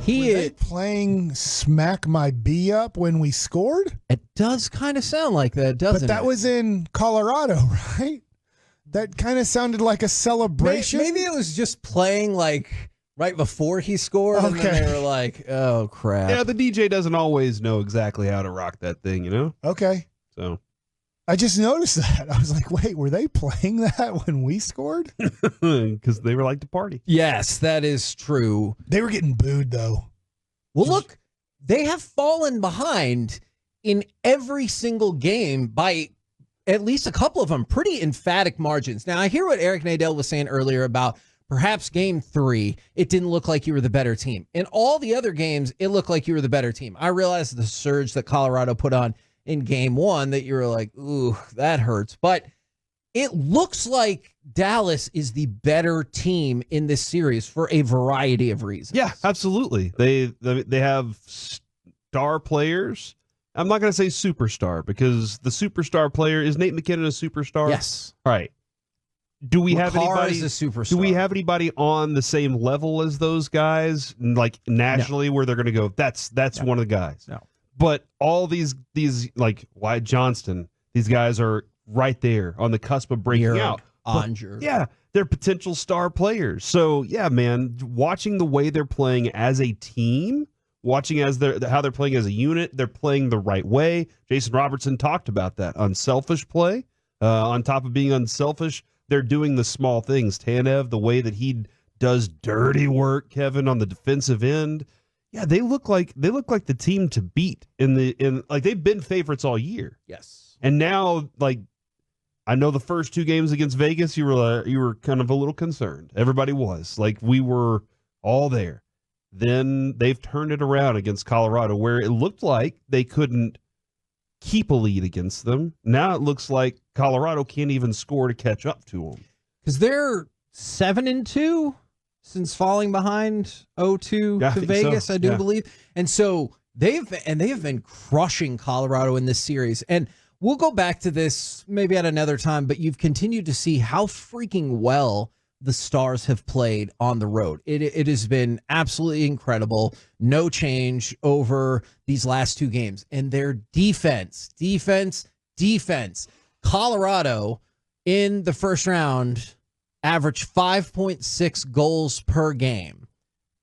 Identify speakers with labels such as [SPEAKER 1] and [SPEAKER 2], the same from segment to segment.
[SPEAKER 1] Were they playing Smack My B Up when we scored?
[SPEAKER 2] It does kind of sound like that, doesn't it?
[SPEAKER 1] But that was in Colorado, right? That kind of sounded like a celebration.
[SPEAKER 2] Maybe it was just playing like right before he scored, and then they were like, oh, crap.
[SPEAKER 3] Yeah, the DJ doesn't always know exactly how to rock that thing, you know?
[SPEAKER 1] Okay.
[SPEAKER 3] So
[SPEAKER 1] I just noticed that. I was like, wait, were they playing that when we scored?
[SPEAKER 3] Because they were like to party.
[SPEAKER 2] Yes, that is true.
[SPEAKER 1] They were getting booed, though.
[SPEAKER 2] Well, look, they have fallen behind in every single game by at least a couple of them, pretty emphatic margins. Now, I hear what Eric Nadel was saying earlier about perhaps game 3, it didn't look like you were the better team. In all the other games, it looked like you were the better team. I realized the surge that Colorado put on in game 1 that you were like, ooh, that hurts. But it looks like Dallas is the better team in this series for a variety of reasons.
[SPEAKER 3] Yeah, absolutely. They have star players. I'm not going to say superstar because the superstar player is Nate McKinnon a superstar?
[SPEAKER 2] Yes.
[SPEAKER 3] All right. Do we have
[SPEAKER 2] Makar
[SPEAKER 3] anybody?
[SPEAKER 2] is a superstar.
[SPEAKER 3] Do we have anybody on the same level as those guys, like nationally, where they're going to go? That's one of the guys.
[SPEAKER 2] No.
[SPEAKER 3] But all these like Wyatt Johnston, these guys are right there on the cusp of breaking out.
[SPEAKER 2] Onger.
[SPEAKER 3] Yeah, they're potential star players. So yeah, man, watching the way they're playing as a team. Watching how they're playing as a unit, they're playing the right way. Jason Robertson talked about that. Unselfish play. On top of being unselfish, they're doing the small things. Tanev, the way that he does dirty work, Kevin, on the defensive end. Yeah, they look like the team to beat in like they've been favorites all year.
[SPEAKER 2] Yes.
[SPEAKER 3] And now, like, I know the first 2 games against Vegas, you were kind of a little concerned. Everybody was. Like, we were all there. Then they've turned it around against Colorado, where it looked like they couldn't keep a lead against them. Now it looks like Colorado can't even score to catch up to them.
[SPEAKER 2] Because they're 7-2 since falling behind 0-2 to Vegas, so. I do believe. And so they have been crushing Colorado in this series. And we'll go back to this maybe at another time, but you've continued to see how freaking well the Stars have played on the road. It has been absolutely incredible. No change over these last 2 games. And their defense. Colorado in the first round averaged 5.6 goals per game.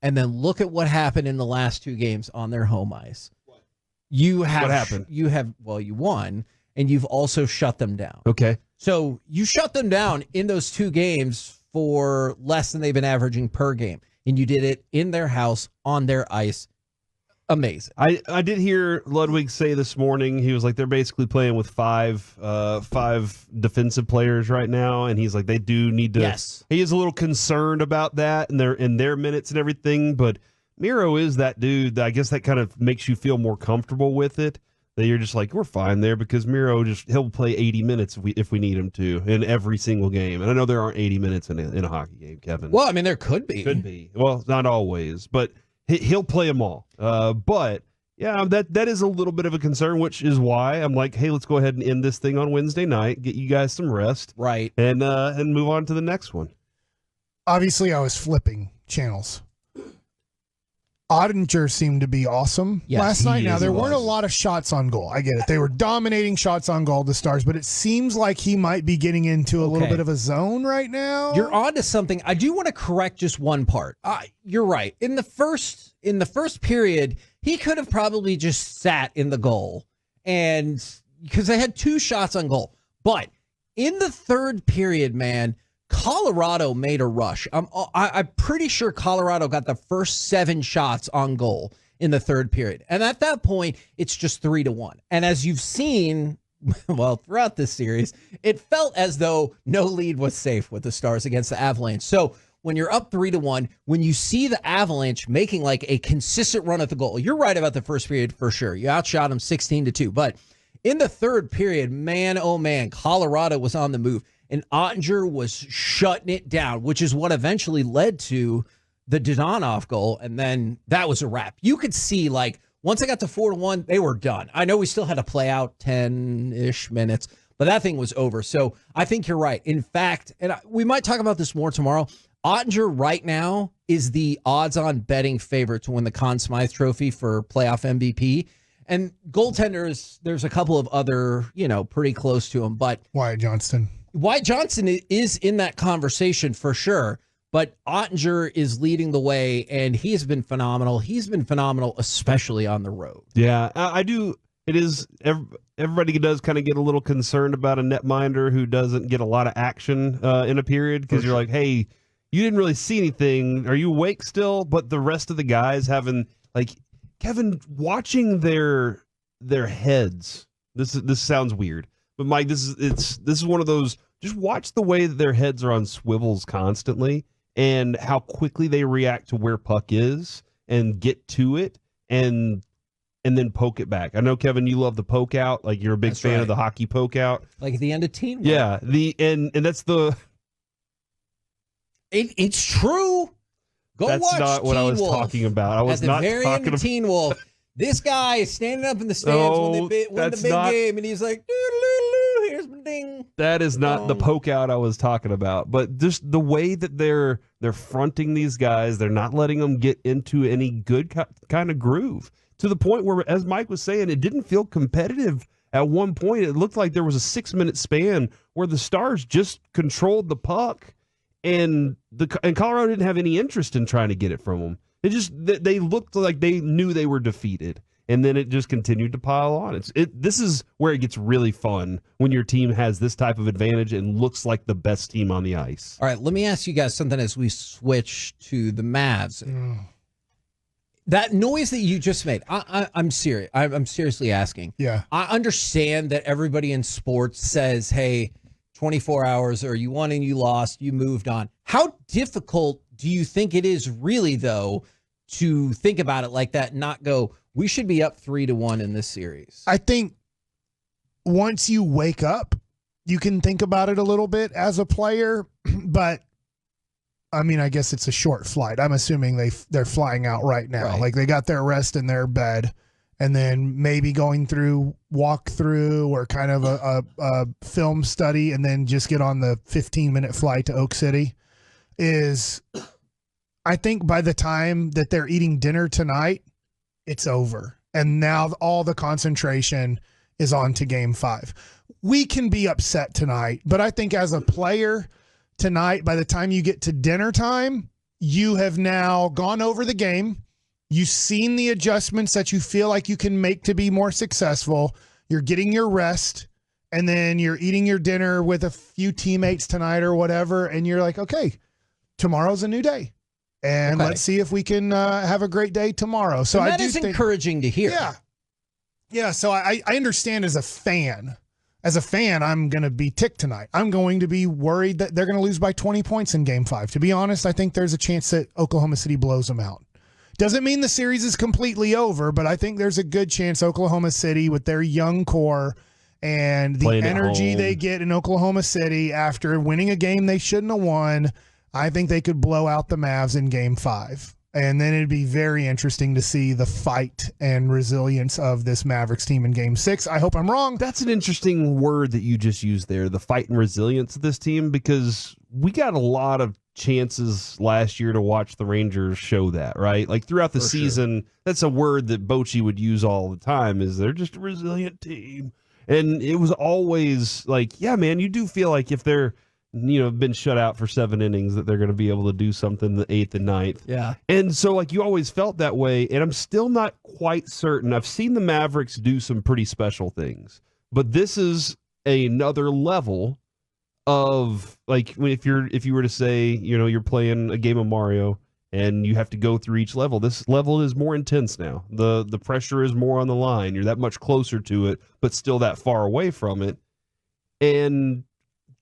[SPEAKER 2] And then look at what happened in the last 2 games on their home ice. What happened? You won, and you've also shut them down.
[SPEAKER 3] Okay.
[SPEAKER 2] So you shut them down in those 2 games for less than they've been averaging per game. And you did it in their house, on their ice. Amazing.
[SPEAKER 3] I did hear Ludwig say this morning, he was like, they're basically playing with five defensive players right now. And he's like, they do need to.
[SPEAKER 2] Yes.
[SPEAKER 3] He is a little concerned about that and their minutes and everything. But Miro is that dude. I guess that kind of makes you feel more comfortable with it. That you're just like, we're fine there because Miro he'll play 80 minutes if we need him to in every single game. And I know there aren't 80 minutes in a hockey game, Kevin.
[SPEAKER 2] Well, I mean, there could be.
[SPEAKER 3] Could be. Well, not always, but he'll play them all. But yeah, that is a little bit of a concern, which is why I'm like, hey, let's go ahead and end this thing on Wednesday night, get you guys some rest,
[SPEAKER 2] right,
[SPEAKER 3] and move on to the next one.
[SPEAKER 1] Obviously, I was flipping channels. Ottinger seemed to be awesome last night. Now, there weren't a lot of shots on goal. I get it. They were dominating shots on goal, the Stars, but it seems like he might be getting into a little bit of a zone right now.
[SPEAKER 2] You're on to something. I do want to correct just one part. You're right. In the first period, he could have probably just sat in the goal, and because they had 2 shots on goal. But in the third period, man, Colorado made a rush. I'm pretty sure Colorado got the first 7 shots on goal in the third period. And at that point, it's just 3-1. And as you've seen, well, throughout this series, it felt as though no lead was safe with the Stars against the Avalanche. So when you're up 3-1, when you see the Avalanche making like a consistent run at the goal, you're right about the first period for sure. You outshot them 16-2. But in the third period, man, oh man, Colorado was on the move. And Ottinger was shutting it down, which is what eventually led to the Dodonov goal. And then that was a wrap. You could see, like, once I got to 4-1, they were done. I know we still had to play out 10-ish minutes, but that thing was over. So I think you're right. In fact, and we might talk about this more tomorrow, Ottinger right now is the odds-on betting favorite to win the Conn Smythe Trophy for playoff MVP. And goaltenders, there's a couple of other, pretty close to him. But
[SPEAKER 1] Wyatt Johnston
[SPEAKER 2] is in that conversation for sure. But Ottinger is leading the way, and he has been phenomenal. He's been phenomenal, especially on the road.
[SPEAKER 3] Yeah, I do. It is. Everybody does kind of get a little concerned about a netminder who doesn't get a lot of action in a period, because you're like, hey, you didn't really see anything. Are you awake still? But the rest of the guys having, like, Kevin, watching their heads. This sounds weird, but Mike, this is one of those. Just watch the way that their heads are on swivels constantly, and how quickly they react to where puck is and get to it and then poke it back. I know, Kevin, you love the poke out. Like, you're a big fan of the hockey poke out.
[SPEAKER 2] Like at the end of Teen Wolf.
[SPEAKER 3] Yeah, and that's the.
[SPEAKER 2] It's true.
[SPEAKER 3] That's
[SPEAKER 2] watch
[SPEAKER 3] not what
[SPEAKER 2] Teen
[SPEAKER 3] I was
[SPEAKER 2] Wolf.
[SPEAKER 3] talking about. I was
[SPEAKER 2] At
[SPEAKER 3] not
[SPEAKER 2] the very
[SPEAKER 3] talking
[SPEAKER 2] end of
[SPEAKER 3] about
[SPEAKER 2] Teen Wolf. This guy is standing up in the stands when they win the big game, and he's like, doo-doo-doo-doo, here's my ding.
[SPEAKER 3] That is not the poke out I was talking about. But just the way that they're fronting these guys, they're not letting them get into any good kind of groove, to the point where, as Mike was saying, it didn't feel competitive. At one point, it looked like there was a 6-minute span where the Stars just controlled the puck, and Colorado didn't have any interest in trying to get it from them. They looked like they knew they were defeated, and then it just continued to pile on. This is where it gets really fun, when your team has this type of advantage and looks like the best team on the ice.
[SPEAKER 2] All right, let me ask you guys something as we switch to the Mavs. That noise that you just made, I'm serious. I'm seriously asking.
[SPEAKER 1] Yeah.
[SPEAKER 2] I understand that everybody in sports says, hey, 24 hours, or you won and you lost, you moved on. How difficult do you think it is really, though, to think about it like that and not go, we should be up 3-1 in this series?
[SPEAKER 1] I think once you wake up, you can think about it a little bit as a player, but I mean, I guess it's a short flight. I'm assuming they're flying out right now.
[SPEAKER 2] Right.
[SPEAKER 1] Like, they got their rest in their bed, and then maybe going through walkthrough or kind of a film study, and then just get on the 15-minute flight to Oak City. I think by the time that they're eating dinner tonight, it's over. And now all the concentration is on to Game 5. We can be upset tonight, but I think as a player tonight, by the time you get to dinner time, you have now gone over the game. You've seen the adjustments that you feel like you can make to be more successful. You're getting your rest, and then you're eating your dinner with a few teammates tonight or whatever, and you're like, okay, tomorrow's a new day, and let's see if we can have a great day tomorrow. So
[SPEAKER 2] that is encouraging to hear.
[SPEAKER 1] Yeah. So I understand as a fan. As a fan, I'm going to be ticked tonight. I'm going to be worried that they're going to lose by 20 points in Game 5. To be honest, I think there's a chance that Oklahoma City blows them out. Doesn't mean the series is completely over, but I think there's a good chance Oklahoma City, with their young core and the energy they get in Oklahoma City after winning a game they shouldn't have won, I think they could blow out the Mavs in Game 5. And then it'd be very interesting to see the fight and resilience of this Mavericks team in Game 6. I hope I'm wrong.
[SPEAKER 3] That's an interesting word that you just used there, the fight and resilience of this team, because we got a lot of chances last year to watch the Rangers show that, right? Like, throughout the season, that's a word that Bochy would use all the time, is they're just a resilient team. And it was always like, yeah, man, you do feel like if they're, been shut out for 7 innings, that they're going to be able to do something the 8th and 9th.
[SPEAKER 2] Yeah.
[SPEAKER 3] And so, like, you always felt that way, and I'm still not quite certain. I've seen the Mavericks do some pretty special things, but this is another level of, like, if you were to say, you're playing a game of Mario and you have to go through each level. This level is more intense now. The pressure is more on the line. You're that much closer to it, but still that far away from it. And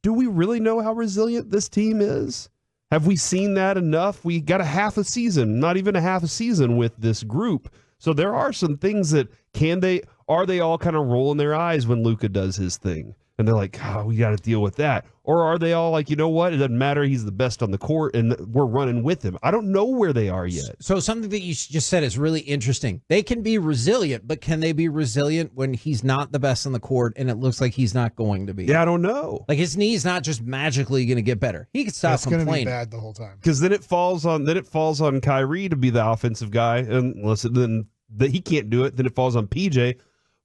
[SPEAKER 3] do we really know how resilient this team is? Have we seen that enough? We got a half a season, not even a half a season with this group. So there are some things that are they all kind of rolling their eyes when Luka does his thing? and they're like, oh, we got to deal with that? Or are they all like, you know what? It doesn't matter. He's the best on the court, and we're running with him. I don't know where they are yet.
[SPEAKER 2] So something that you just said is really interesting. They can be resilient, but can they be resilient when he's not the best on the court and it looks like he's not going to be?
[SPEAKER 3] Yeah, I don't know.
[SPEAKER 2] Like his knee's not just magically going to get better. He can stop complaining.
[SPEAKER 1] It's going to be bad the whole time.
[SPEAKER 3] Because then it falls on Kyrie to be the offensive guy, unless then that he can't do it. Then it falls on PJ,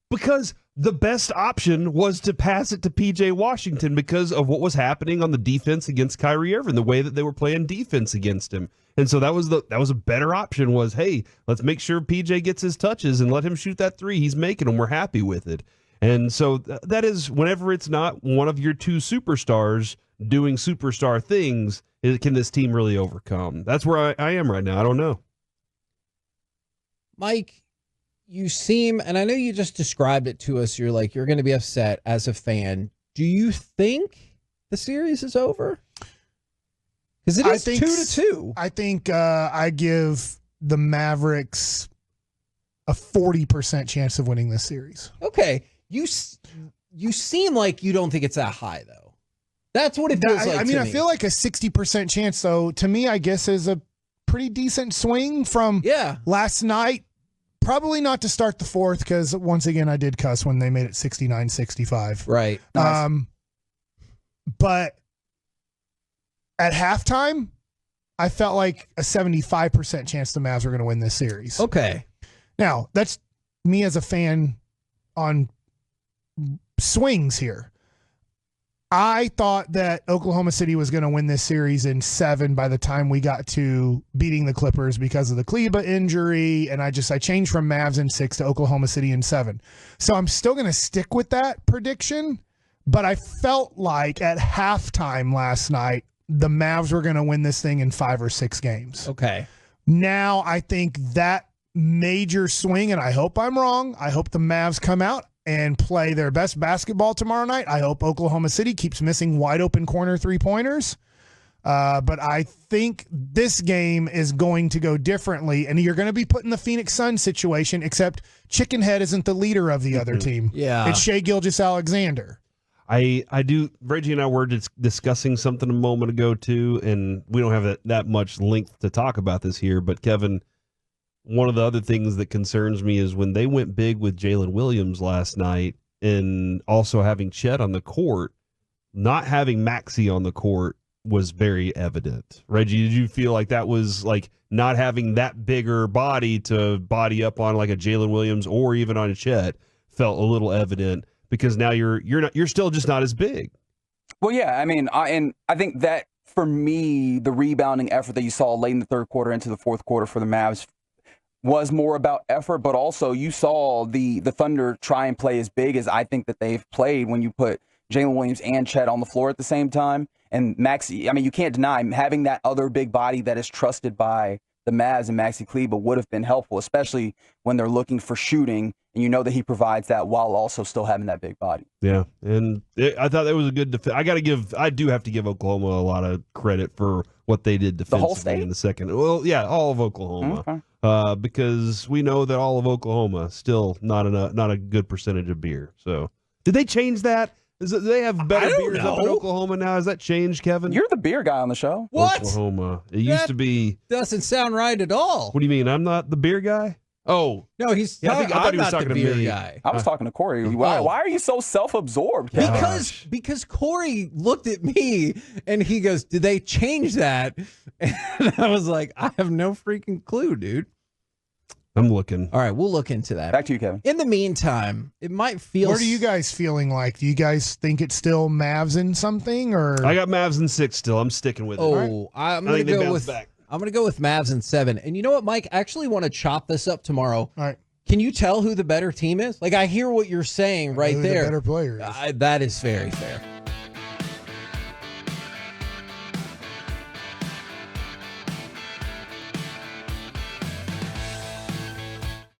[SPEAKER 3] because the best option was to pass it to PJ Washington because of what was happening on the defense against Kyrie Irving, the way that they were playing defense against him. And so that was a better option was, hey, let's make sure PJ gets his touches and let him shoot that three. He's making them. We're happy with it. And so that is, whenever it's not one of your two superstars doing superstar things, can this team really overcome? That's where I am right now. I don't know.
[SPEAKER 2] Mike, you seem, and I know you just described it to us, you're going to be upset as a fan. Do you think the series is over? Because it is 2-2.
[SPEAKER 1] I think I give the Mavericks a 40% chance of winning this series.
[SPEAKER 2] Okay. You seem like you don't think it's that high, though. That's what it feels like.
[SPEAKER 1] I mean, I feel like a 60% chance, though, to me, I guess is a pretty decent swing from last night. Probably not to start the fourth, because once again, I did cuss when they made it 69-65.
[SPEAKER 2] Right.
[SPEAKER 1] Nice. But at halftime, I felt like a 75% chance the Mavs were going to win this series.
[SPEAKER 2] Okay.
[SPEAKER 1] Now, that's me as a fan on swings here. I thought that Oklahoma City was going to win this series in 7 by the time we got to beating the Clippers because of the Kleba injury, and I changed from Mavs in 6 to Oklahoma City in 7. So I'm still going to stick with that prediction, but I felt like at halftime last night, the Mavs were going to win this thing in 5 or 6 games.
[SPEAKER 2] Okay.
[SPEAKER 1] Now I think that major swing, and I hope I'm wrong, I hope the Mavs come out and play their best basketball tomorrow night. I hope Oklahoma City keeps missing wide open corner 3-pointers. But I think this game is going to go differently, and you're going to be put in the Phoenix Suns situation, except Chickenhead isn't the leader of the other team.
[SPEAKER 2] Yeah.
[SPEAKER 1] It's Shai Gilgeous-Alexander.
[SPEAKER 3] I do. Reggie and I were discussing something a moment ago, too, and we don't have that much length to talk about this here, but Kevin, one of the other things that concerns me is when they went big with Jalen Williams last night and also having Chet on the court, not having Maxey on the court was very evident. Reggie, did you feel like that was like not having that bigger body to body up on like a Jalen Williams or even on a Chet felt a little evident because now you're still just not as big?
[SPEAKER 4] Well, yeah, I mean, I think that for me, the rebounding effort that you saw late in the third quarter into the fourth quarter for the Mavs was more about effort, but also you saw the Thunder try and play as big as I think that they've played when you put Jalen Williams and Chet on the floor at the same time. And Maxey, I mean, you can't deny having that other big body that is trusted by the Mavs and Maxey Kleber would have been helpful, especially when they're looking for shooting, and you know that he provides that while also still having that big body.
[SPEAKER 3] Yeah, and I thought that was a good defense. I do have to give Oklahoma a lot of credit for what they did defensively
[SPEAKER 4] the whole state?
[SPEAKER 3] In the second. Well, yeah, all of Oklahoma.
[SPEAKER 4] Okay.
[SPEAKER 3] Because we know that all of Oklahoma still not a good percentage of beer. So did they change that? Do they have better beers up in Oklahoma now? Has that changed, Kevin?
[SPEAKER 4] You're the beer guy on the show.
[SPEAKER 2] What?
[SPEAKER 3] Oklahoma. It used to be.
[SPEAKER 2] Doesn't sound right at all.
[SPEAKER 3] What do you mean? I'm not the beer guy? Oh.
[SPEAKER 2] No, he's
[SPEAKER 3] I thought he was talking
[SPEAKER 2] the
[SPEAKER 3] to
[SPEAKER 2] beer
[SPEAKER 3] me.
[SPEAKER 2] guy.
[SPEAKER 4] I was talking to Corey. Why are you so self-absorbed, Kevin?
[SPEAKER 2] Because Corey looked at me and he goes, "Did they change that?" And I was like, "I have no freaking clue, dude."
[SPEAKER 3] I'm looking.
[SPEAKER 2] All right, we'll look into that.
[SPEAKER 4] Back to you, Kevin.
[SPEAKER 2] In the meantime, it might feel.
[SPEAKER 1] What are you guys feeling like? Do you guys think it's still Mavs in something, or
[SPEAKER 3] I got Mavs in 6 still. I'm sticking with it.
[SPEAKER 2] Oh, I'm going to go with. I'm going to go with Mavs in 7. And you know what, Mike? I actually want to chop this up tomorrow.
[SPEAKER 1] All right.
[SPEAKER 2] Can you tell who the better team is? Like, I hear what you're saying right there.
[SPEAKER 1] The better player is.
[SPEAKER 2] That is very fair.